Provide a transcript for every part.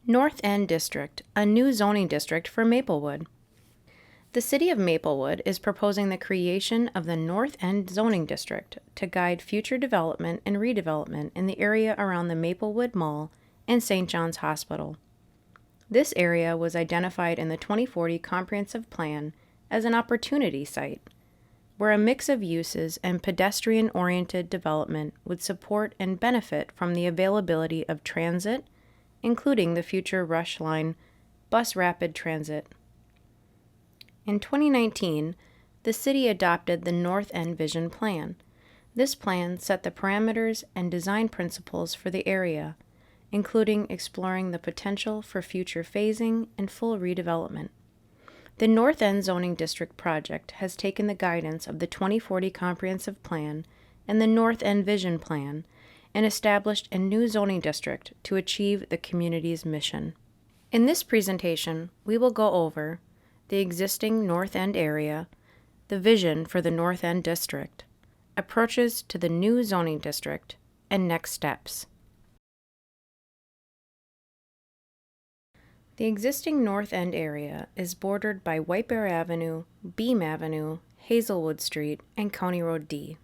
North End District, a new zoning district for Maplewood. The City of Maplewood is proposing the creation of the North End Zoning District to guide future development and redevelopment in the area around the Maplewood Mall and St. John's Hospital. This area was identified in the 2040 Comprehensive Plan as an opportunity site, where a mix of uses and pedestrian-oriented development would support and benefit from the availability of transit, including the future Rush Line bus rapid transit. In 2019, the city adopted the North End Vision Plan. This plan set the parameters and design principles for the area, including exploring the potential for future phasing and full redevelopment. The North End Zoning District project has taken the guidance of the 2040 Comprehensive Plan and the North End Vision Plan and established a new zoning district to achieve the community's mission. In this presentation, we will go over the existing North End area, the vision for the North End District, approaches to the new zoning district, and next steps. The existing North End area is bordered by White Bear Avenue, Beam Avenue, Hazelwood Street, and County Road D.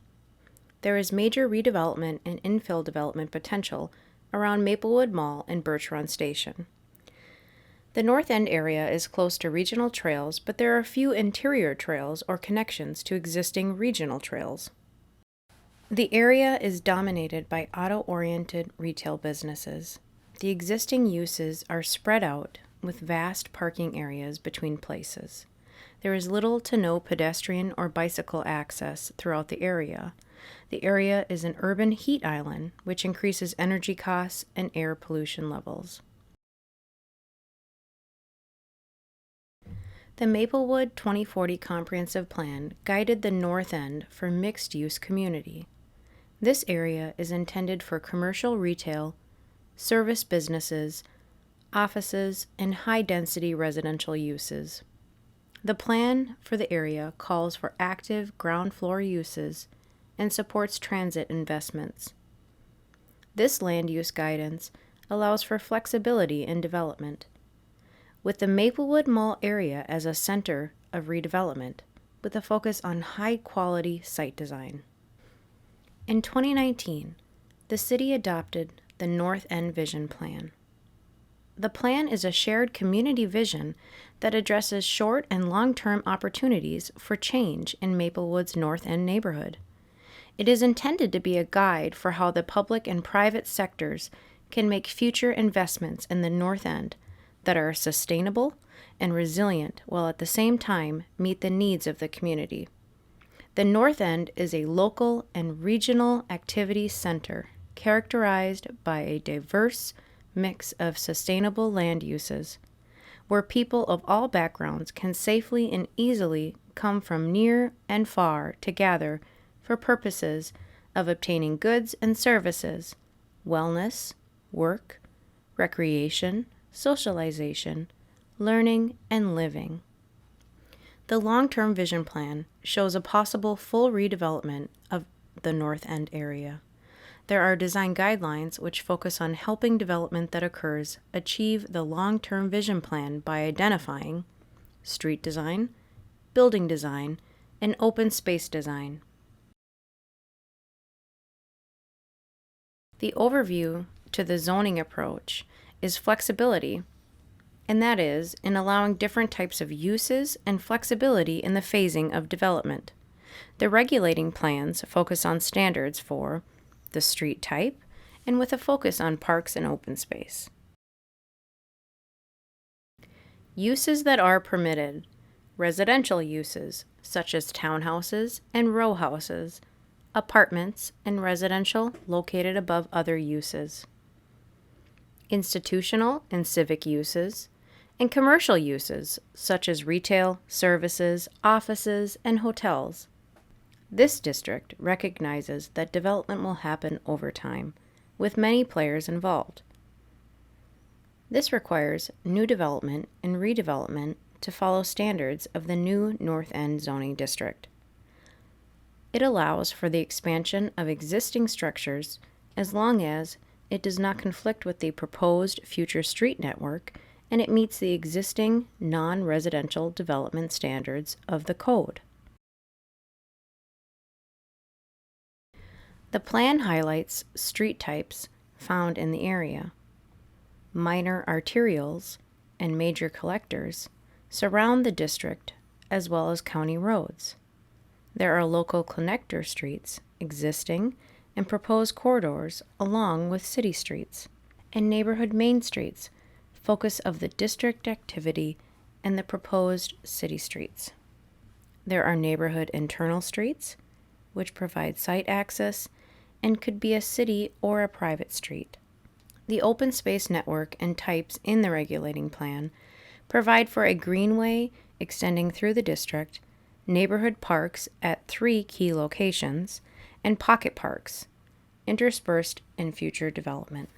There is major redevelopment and infill development potential around Maplewood Mall and Birch Run Station. The North End area is close to regional trails, but there are few interior trails or connections to existing regional trails. The area is dominated by auto-oriented retail businesses. The existing uses are spread out with vast parking areas between places. There is little to no pedestrian or bicycle access throughout the area. The area is an urban heat island, which increases energy costs and air pollution levels. The Maplewood 2040 Comprehensive Plan guided the North End for mixed-use community. This area is intended for commercial retail, service businesses, offices, and high-density residential uses. The plan for the area calls for active ground floor uses and supports transit investments. This land use guidance allows for flexibility in development, with the Maplewood Mall area as a center of redevelopment, with a focus on high-quality site design. In 2019, the city adopted the North End Vision Plan. The plan is a shared community vision that addresses short and long-term opportunities for change in Maplewood's North End neighborhood. It is intended to be a guide for how the public and private sectors can make future investments in the North End that are sustainable and resilient while at the same time meet the needs of the community. The North End is a local and regional activity center characterized by a diverse mix of sustainable land uses, where people of all backgrounds can safely and easily come from near and far to gather for purposes of obtaining goods and services, wellness, work, recreation, socialization, learning, and living. The long-term vision plan shows a possible full redevelopment of the North End area. There are design guidelines which focus on helping development that occurs achieve the long-term vision plan by identifying street design, building design, and open space design. The overview to the zoning approach is flexibility, and that is in allowing different types of uses and flexibility in the phasing of development. The regulating plans focus on standards for the street type and with a focus on parks and open space. Uses that are permitted: residential uses such as townhouses and row houses, apartments and residential located above other uses, institutional and civic uses, and commercial uses such as retail, services, offices, and hotels. This district recognizes that development will happen over time, with many players involved. This requires new development and redevelopment to follow standards of the new North End zoning district. It allows for the expansion of existing structures as long as It does not conflict with the proposed future street network, and it meets the existing non-residential development standards of the code. The plan highlights street types found in the area. Minor arterials and major collectors surround the district as well as county roads. There are local connector streets, existing and proposed corridors along with city streets, and neighborhood main streets, focus of the district activity and the proposed city streets. There are neighborhood internal streets, which provide site access and could be a city or a private street. The open space network and types in the regulating plan provide for a greenway extending through the district, neighborhood parks at 3 key locations, and pocket parks, interspersed in future development.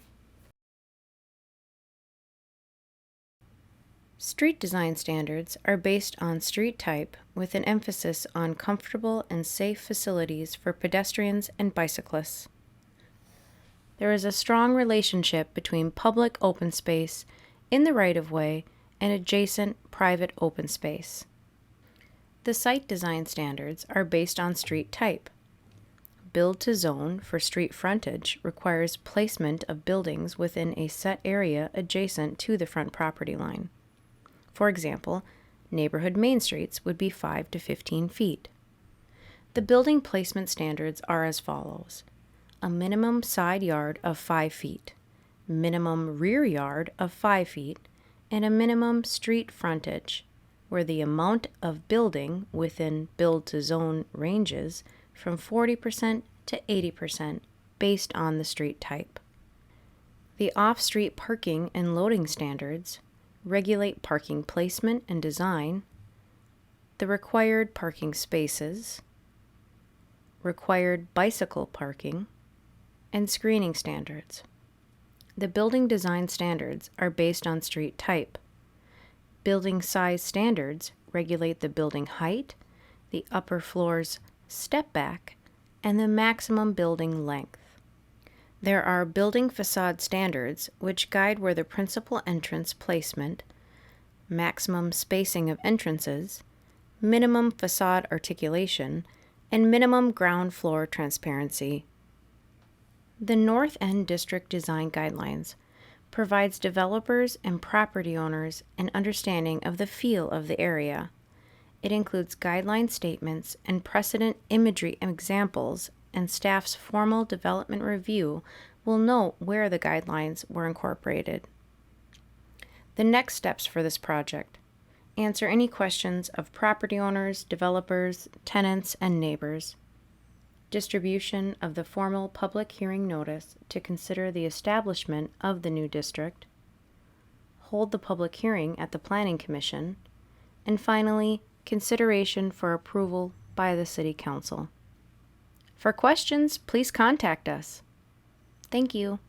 Street design standards are based on street type with an emphasis on comfortable and safe facilities for pedestrians and bicyclists. There is a strong relationship between public open space in the right-of-way and adjacent private open space. The site design standards are based on street type. Build to zone for street frontage requires placement of buildings within a set area adjacent to the front property line. For example, neighborhood main streets would be 5 to 15 feet. The building placement standards are as follows: a minimum side yard of 5 feet, minimum rear yard of 5 feet, and a minimum street frontage, where the amount of building within build-to-zone ranges from 40% to 80% based on the street type. The off-street parking and loading standards regulate parking placement and design, the required parking spaces, required bicycle parking, and screening standards. The building design standards are based on street type. Building size standards regulate the building height, the upper floor's step back, and the maximum building length. There are building facade standards which guide where the principal entrance placement, maximum spacing of entrances, minimum facade articulation, and minimum ground floor transparency. The North End District Design Guidelines provides developers and property owners an understanding of the feel of the area. It includes guideline statements and precedent imagery examples, and staff's formal development review will note where the guidelines were incorporated. The next steps for this project: answer any questions of property owners, developers, tenants, and neighbors. Distribution of the formal public hearing notice to consider the establishment of the new district. Hold the public hearing at the Planning Commission. And finally, consideration for approval by the City Council. For questions, please contact us. Thank you.